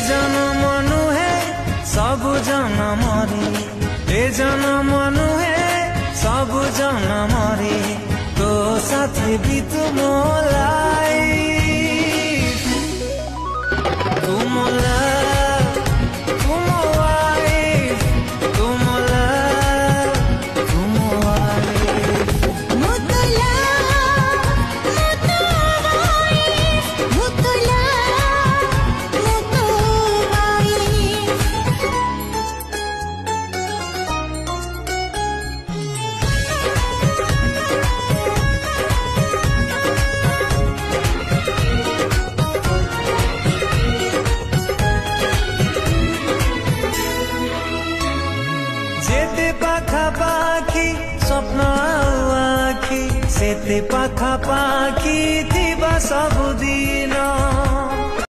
जन्म नुहे सब जन्म रे जन्म नुहे सब जन्म रे तो साथे भी तुम लाइफ तुम लव तुम वाइफ तुम लव तुम वाइफ मुतला मुतला जेते पाखा पाखी स्वप्न आखी सेते पाखा पाखी थिबा सबुदिन